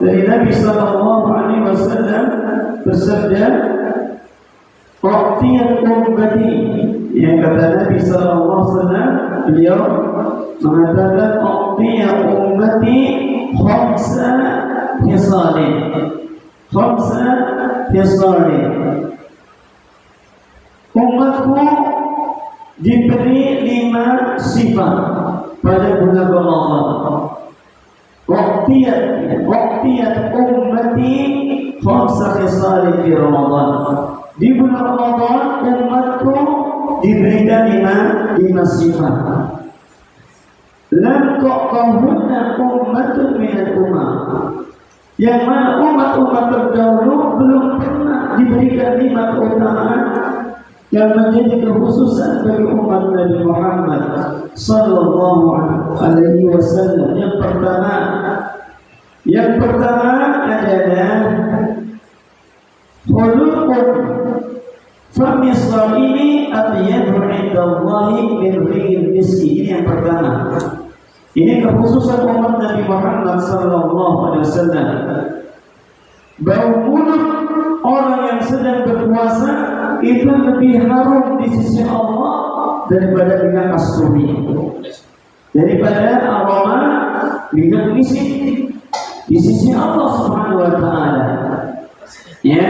Dari Nabi sallallahu alaihi wasallam bersabda, "U'tiyat ummati." Yang kata Nabi sallallahu alaihi wasallam, beliau mengatakan, "U'tiyat ummati khamsa hisalin." Khamsa hisalin. Umatku diberi 5 sifat pada bulan Ramadan. Waqtiyat ummati khamsa khisalin fi Ramadan. Di bulan Ramadan umatku diberikan 5 sifat. Lam tuqahunna ummatun minal ummah. Yang mana umat-umat terdahulu belum pernah diberikan 5 keutamaan yang menjadi kekhususan bagi umat Nabi Muhammad sallallahu alaihi wasallam. Yang pertama adalah khuluqun famisal ini atyabu indallahi min rihil miski. Ini yang pertama. Ini kekhususan umat Nabi Muhammad sallallahu alaihi wasallam. Bau mulut orang yang sedang berpuasa itu lebih harum di sisi Allah daripada minyak kasturi, daripada aroma minyak misik di sisi Allah Subhanahu wa taala. Ya.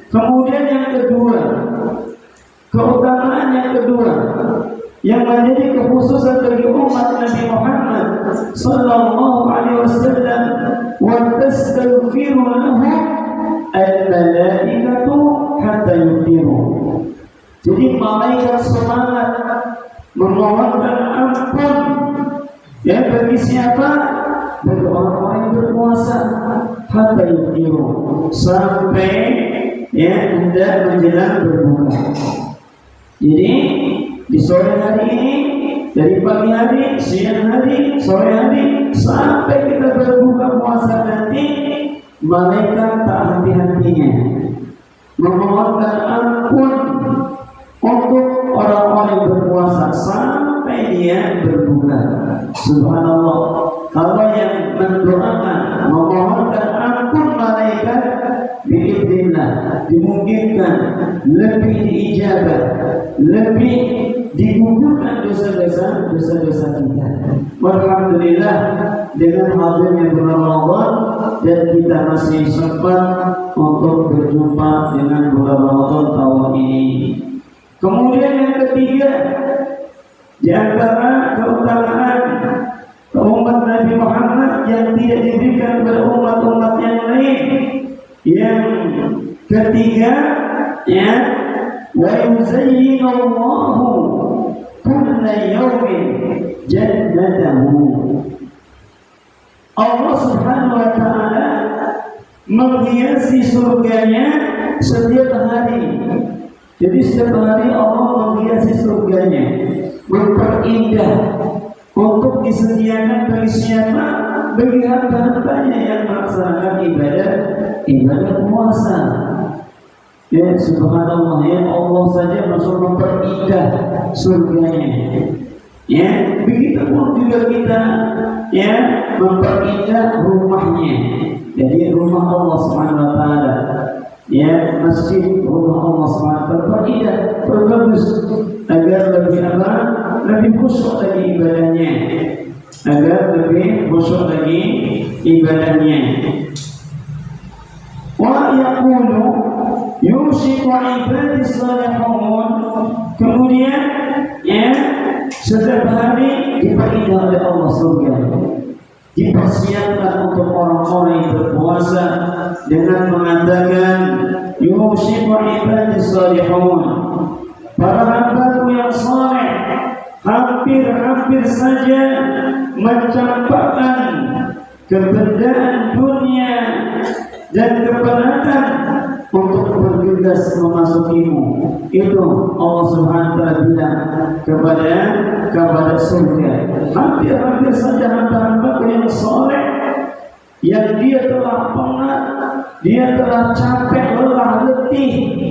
Kemudian yang kedua, keutamaan yang kedua yang menjadi kekhususan bagi umat Nabi Muhammad sallallahu alaihi wasallam, wa tastaghfiru lahum al-malaikatu hatta yufiru. Jadi malaikat semangat memohonkan ampun ya bagi siapa? Bagi orang-orang yang berpuasa hatta yufiru, sampai ya hendak menjelang berbuka. Jadi di sore hari ini, dari pagi hari, siang hari, sore hari, sampai kita berbuka puasa nanti, malaikat tak henti-hentinya memohonkan ampun untuk orang-orang yang berpuasa sampai dia berbuka. Subhanallah. Kalau yang mendoakan, memohonkan ampun malaikat, biidznillah dimungkinkan lebih diijabah, lebih digugurkan dosa-dosa kita. Alhamdulillah, dengan hadirnya bulan Ramadan dan kita masih sempat untuk berjumpa dengan bulan Ramadan tahun ini. Kemudian yang ketiga, di antara keutamaan umat Nabi Muhammad yang tidak diberikan kepada umat-umat yang lain, yang ketiga, ya, wa yuzayyinallahu kulla yawmin jannatahu. Allah Subhanahu wa taala menghiasi surganya setiap hari. Jadi setiap hari Allah menghiasi surganya, memperindah untuk disediakan bagi siapa? Bagi hamba-hambanya yang melaksanakan ibadah puasa. Ya subhanallah, ya Allah saja masuk memperindah surganya. Ya, begitu pun juga kita ya memperindah rumahnya. Jadi rumah Allah Subhanahu wa taala, ya masjid rumah Allah Subhanahu wa taala berindah, berbagus agar lebih lebih khusyuk lagi ibadahnya, agar lebih khusyuk lagi ibadahnya. Wa yaqulu yushiku ibadi salihun. Kemudian ya setiap hari diperindah oleh Allah surga, dipersiapkan untuk orang-orang yang berpuasa dengan mengatakan yushiku ibadi salihun. Para hambaku yang saleh hampir-hampir saja mencampakkan kebendaan dunia dan kepenatan untuk bergegas memasukimu. Itu Allah Subhanahu wa taala bilang kepada surga. Hampir-hampir saja hamba-hambaku yang saleh, yang dia telah penat, dia telah capek, lelah, letih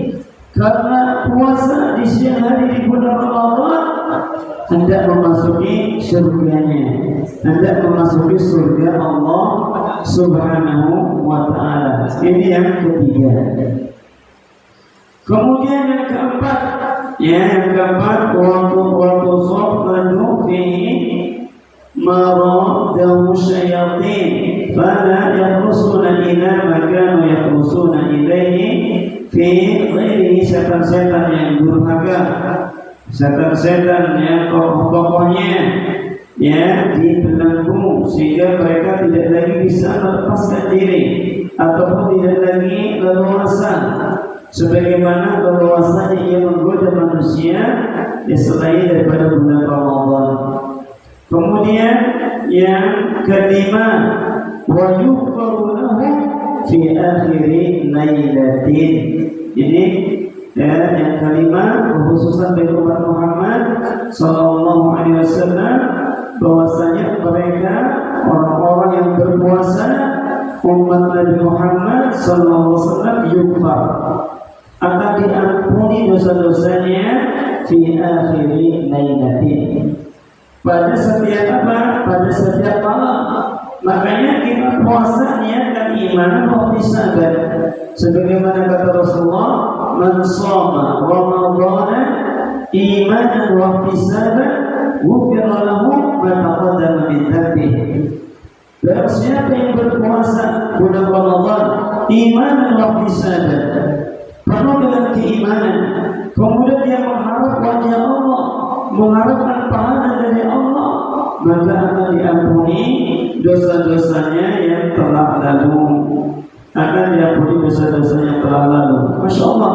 karena puasa di siang hari di bulan Ramadan, hendak memasuki surganya, hendak memasuki surga Allah Subhanahu wa ta'ala. Ini yang ketiga. Kemudian yang keempat, waktu sofadu fi maradahu syayatin fala yakhrusuna ila makanu yakhrusuna ilaihi fi ghairihi. Setan-setan yang durhaka, setan-setan yang tokoh-tokohnya dibelenggu sehingga mereka tidak lagi bisa melepaskan diri ataupun tidak lagi leluasa sebagaimana leluasanya ia menggoda manusia selain daripada bulan Ramadan. Kemudian yang kelima, wa yughfaru lahu fi akhiri lailatin. Ini yang kelima, khususan bagi umat Muhammad sallallahu alaihi wasallam, bahwasanya mereka orang-orang yang berpuasa umat Nabi Muhammad sallallahu alaihi wasallam yughfar, akan diampuni dosa-dosanya fi akhiri lailatin, pada setiap malam. Makanya kita puasa niatkan iman wa ihtisaban, sebagaimana kata Rasulullah, man shoma ramadhana imanan wa ihtisaban ghufira lahu ma taqaddama min dhanbihi. Dan siapa yang berpuasa bulan Ramadan imanan wa ihtisaban, penuh dengan keimanan, kemudian dia mengharap wajah Allah, mengharapkan pahala dari Allah, maka akan diampuni dosa-dosanya yang telah lalu. Akan diampuni dosa-dosanya yang telah lalu. Masya Allah,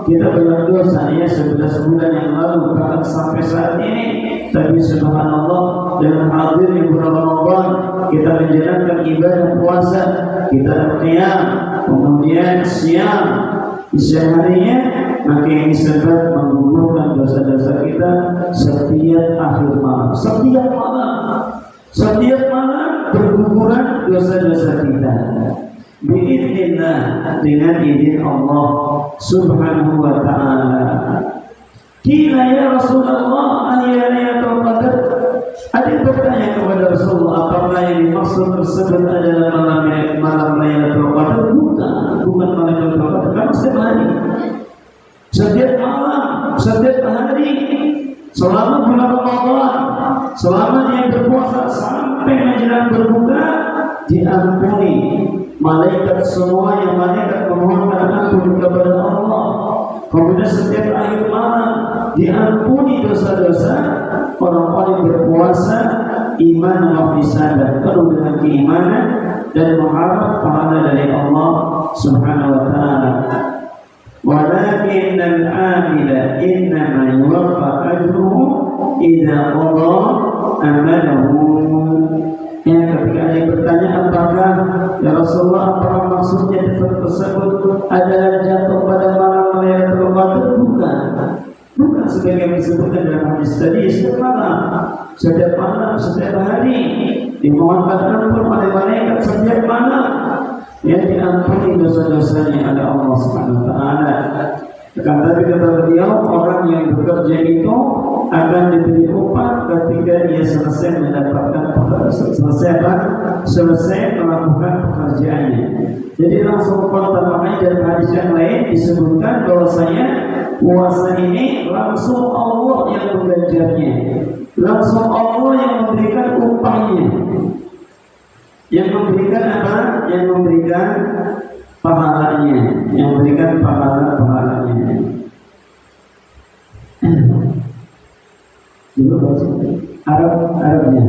kita banyak dosa 11 bulan yang lalu bahkan sampai saat ini. Tapi subhanallah, dengan hadirnya bulan Ramadan kita menjalankan ibadah puasa, kita qiyam, kemudian siam siang harinya, maka ini sebab menggugurkan dosa-dosa kita setiap akhir malam. Setiap malam berguguran dosa-dosa kita. Biidznillah, dengan izin Allah Subhanahu wa ta'ala. Qila ya Rasulullah, Lailatul Qadar. Ada bertanya kepada Rasulullah, apakah yang dimaksud tersebut adalah malam Lailatul Qadar? Bukan malam Lailatul Qadar, karena setiap hari, setiap malam, setiap hari, selama bulan Ramadan, selama dia berpuasa sampai menjelang berbuka, diampuni. Malaikat semua yang malaikat memohonkan ampun kepada Allah. Kemudian setiap akhir malam diampuni dosa-dosa orang-orang yang berpuasa iman wa ihtisaban, penuh dengan keimanan dan mengharap pahala dari Allah Subhanahu wa ta'ala. Walakin al-amila innama yuwaffa ajruhu idza qada amalahu. Ketika ada yang bertanya, apakah ya Rasulullah, apakah maksudnya tersebut adalah jatuh pada malam Lailatul Qadar? Bukan sebagaimana disebutkan dalam hadis tadi. Setiap malam, setiap hari dimohonkan ampun oleh malaikat setiap malam, yang diampuni dosa-dosanya oleh Allah Subhanahu wa ta'ala. Tapi kata beliau, orang yang bekerja itu akan diberi upah ketika dia selesai melakukan pekerjaannya. Jadi langsung makanya dari hadis yang lain disebutkan bahwasanya puasa ini langsung Allah yang mengganjarnya, langsung Allah yang memberikan upahnya. Yang memberikan apa? Yang memberikan pahalanya, yang memberikan pahalanya. Dulu baca Arabnya.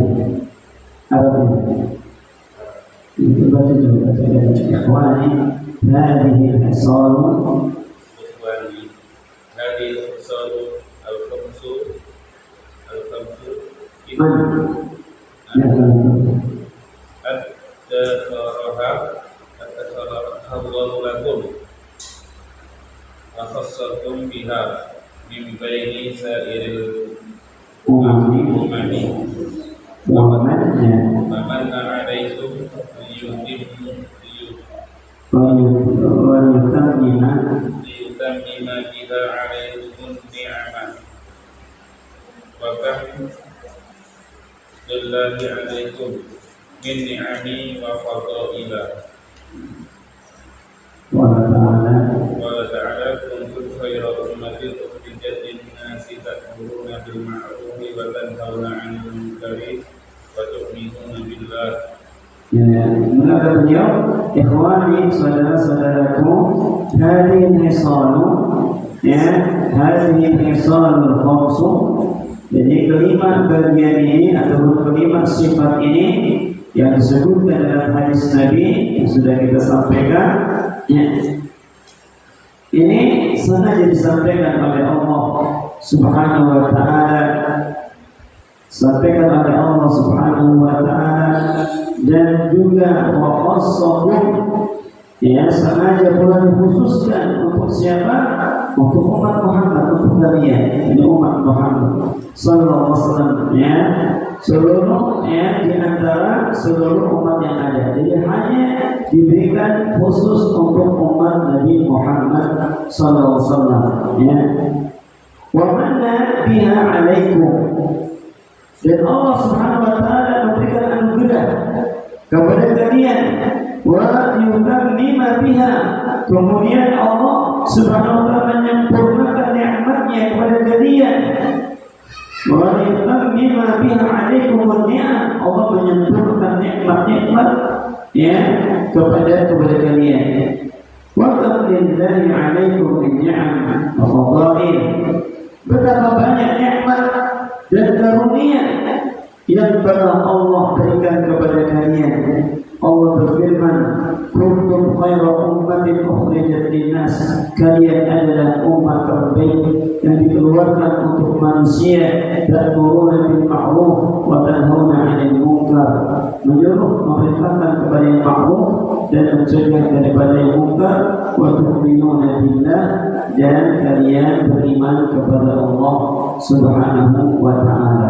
Itu baca dulu. Ikhwani, hadhihi al-hisal. Al-khamsu. Allahu lakum wa khassakum biha min baini sa'iril umami wa man alaikum liyutammima biha alaikum ni'amah wa kam lillahi alaikum min ni'ami wa fadaila. Qala ta'ala kuntum khayra ummatin ukhrijat lin-nasi ta'muruna bil ma'rufi wa tanhauna 'anil munkari wa tu'minuna billah. Ya, mengatakan beliau, ikhwani saudara-saudaraku, hadhihi hisalu, ya, hadhihi hisalul khamsu. Jadi kelima bagian ini atau kelima sifat ini yang disebutkan dalam hadis Nabi yang sudah kita sampaikan, ya, ini sengaja disampaikan oleh Allah Subhanahu wa Ta'ala, sampaikan oleh Allah Subhanahu wa Ta'ala, dan juga wa khassakum, ya, sengaja pula dikhususkan untuk siapa? Untuk umat Muhammad, untuk kalian, ini umat Muhammad sallallahu alaihi wasallam, ya, seluruh, ya, di antara seluruh umat yang ada. Jadi hanya diberikan khusus untuk umat Nabi Muhammad sallallahu alaihi wasallam, ya. Wa manna biha alaikum, dan Allah Subhanahu wa Ta'ala memberikan anugerah kepada kalian, wa yukammima biha, kemudian Allah Subhanahu wa Ta'ala menyempurnakan nikmatnya kepada kalian, wa yukammima biha alaikum ni'am, Allah menyempurnakan nikmat-nikmat, ya, kepada kalian. Wa kam lillahi alaikum min ni'am wa fadail, betapa banyak nikmat dan karunia yang telah Allah berikan kepada kalian. Allah berfirman, kuntum khayra ummatin ukhrijat linnas, kalian adalah umat terbaik yang dikeluarkan untuk manusia, ta'muruna bil ma'ruf wa tanhauna 'anil munkar, menyuruh memerintahkan kepada yang ma'ruf dan mencegah daripada yang munkar, wa tu'minuna billah, dan kalian beriman kepada Allah Subhanahu wa Ta'ala.